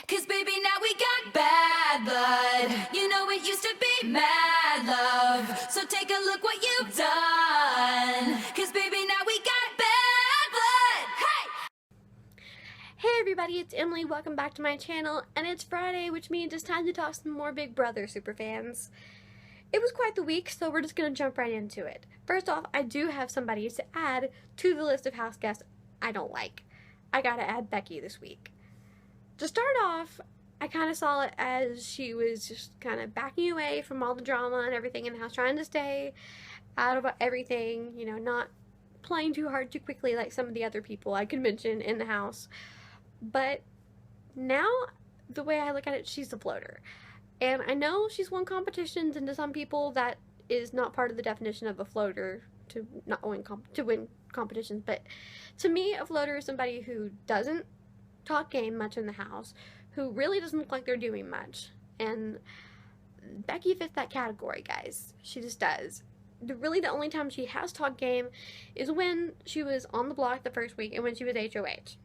'Cause baby, now we got bad blood. You know it used to be mad love. So take a look what you've done. 'Cause baby, now we got bad blood. Hey! Hey everybody, it's Emily. Welcome back to my channel, and it's Friday, which means it's time to talk some more Big Brother superfans. It was quite the week, so we're just going to jump right into it. First off, I do have somebody to add to the list of house guests I don't like. I gotta add Becky this week. To start off, I kind of saw it as she was just kind of backing away from all the drama and everything in the house, trying to stay out of everything, you know, not playing too hard too quickly like some of the other people I could mention in the house. But now, the way I look at it, she's a floater. And I know she's won competitions, and to some people that is not part of the definition of a floater to not win to win competitions. But to me, a floater is somebody who doesn't talk game much in the house, who really doesn't look like they're doing much. And Becky fits that category, guys. She just does. Really, the only time she has talked game is when she was on the block the first week and when she was HOH.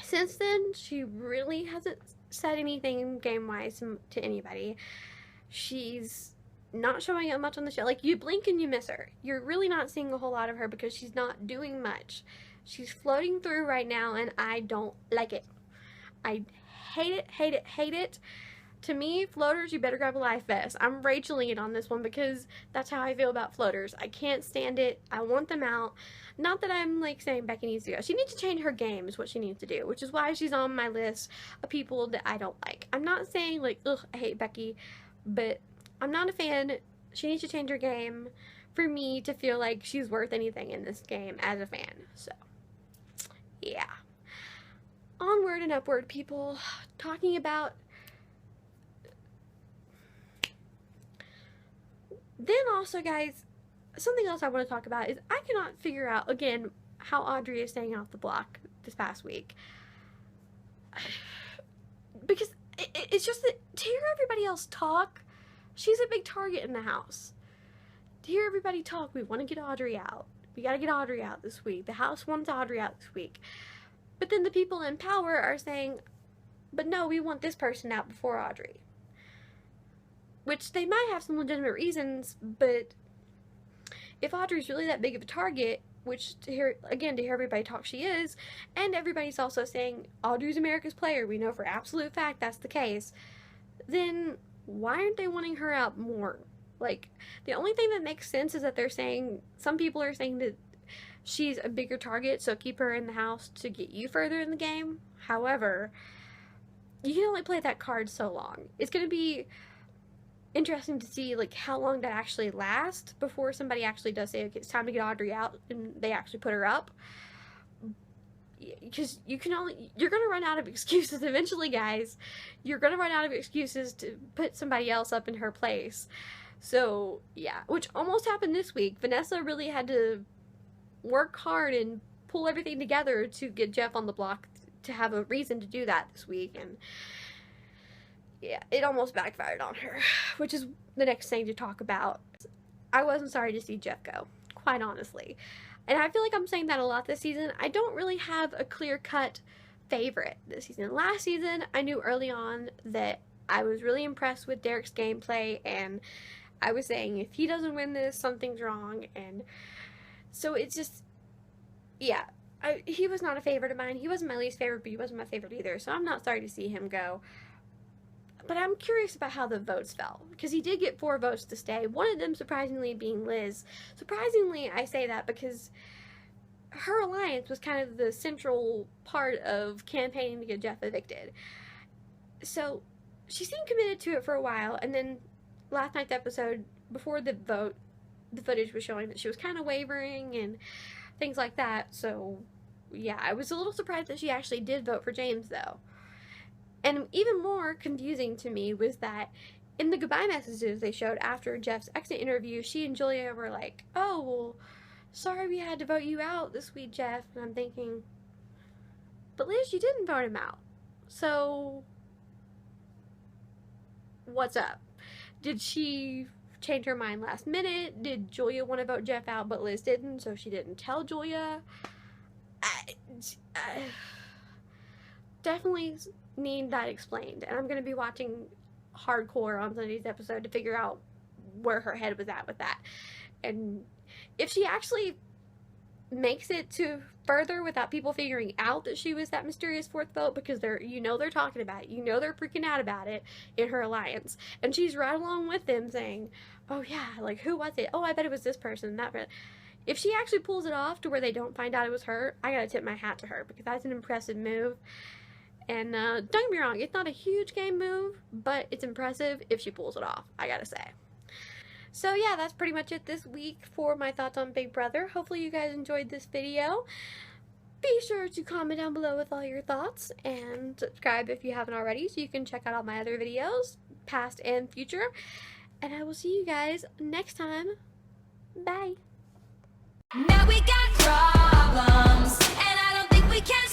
Since then, she really hasn't said anything game-wise to anybody. She's not showing up much on the show. Like, you blink and you miss her. You're really not seeing a whole lot of her because she's not doing much. She's floating through right now, and I don't like it. I hate it, hate it, hate it. To me, floaters, you better grab a life vest. I'm Racheling it on this one because that's how I feel about floaters. I can't stand it. I want them out. Not that I'm like saying Becky needs to go. She needs to change her game is what she needs to do, which is why she's on my list of people that I don't like. I'm not saying like, ugh, I hate Becky, but I'm not a fan. She needs to change her game for me to feel like she's worth anything in this game as a fan. So, yeah. Onward and upward, people. Talking about... Then also, guys, something else I want to talk about is I cannot figure out, again, how Audrey is staying off the block this past week. Because it's just that to hear everybody else talk, she's a big target in the house. To hear everybody talk, we want to get Audrey out. We got to get Audrey out this week. The house wants Audrey out this week. But then the people in power are saying, but no, we want this person out before Audrey. Which they might have some legitimate reasons, but if Audrey's really that big of a target, which to hear everybody talk she is, and everybody's also saying Audrey's America's player, we know for absolute fact that's the case, then why aren't they wanting her out more? Like, the only thing that makes sense is that they're saying, some people are saying that she's a bigger target, so keep her in the house to get you further in the game. However, you can only play that card so long. It's going to be interesting to see like how long that actually lasts before somebody actually does say, okay, it's time to get Audrey out, and they actually put her up. Because you're gonna run out of excuses eventually, guys. You're gonna run out of excuses to put somebody else up in her place. So yeah, which almost happened this week. Vanessa really had to work hard and pull everything together to get Jeff on the block to have a reason to do that this week, and yeah, it almost backfired on her, which is the next thing to talk about. I wasn't sorry to see Jeff go, quite honestly. And I feel like I'm saying that a lot this season. I don't really have a clear-cut favorite this season. Last season, I knew early on that I was really impressed with Derek's gameplay, and I was saying, if he doesn't win this, something's wrong. And so it's just, yeah, he was not a favorite of mine. He wasn't my least favorite, but he wasn't my favorite either. So I'm not sorry to see him go. But I'm curious about how the votes fell, because he did get 4 votes to stay, one of them surprisingly being Liz. Surprisingly, I say that because her alliance was kind of the central part of campaigning to get Jeff evicted. So she seemed committed to it for a while, and then last night's episode, before the vote, the footage was showing that she was kind of wavering and things like that. So yeah, I was a little surprised that she actually did vote for James, though. And even more confusing to me was that in the goodbye messages they showed after Jeff's exit interview, she and Julia were like, oh, well, sorry we had to vote you out this week, Jeff. And I'm thinking, but Liz, you didn't vote him out. So, what's up? Did she change her mind last minute? Did Julia want to vote Jeff out, but Liz didn't, so she didn't tell Julia? Definitely need that explained. And I'm going to be watching hardcore on Sunday's episode to figure out where her head was at with that. And if she actually makes it to further without people figuring out that she was that mysterious fourth vote, because they're talking about it, they're freaking out about it in her alliance, and she's right along with them saying, oh yeah, like, who was it? Oh, I bet it was this person, that person. If she actually pulls it off to where they don't find out it was her, I gotta tip my hat to her, because that's an impressive move. And don't get me wrong, it's not a huge game move, but it's impressive if she pulls it off, I gotta say. So yeah, that's pretty much it this week for my thoughts on Big Brother. Hopefully you guys enjoyed this video. Be sure to comment down below with all your thoughts, and subscribe if you haven't already so you can check out all my other videos, past and future. And I will see you guys next time. Bye. Now we got problems, and I don't think we can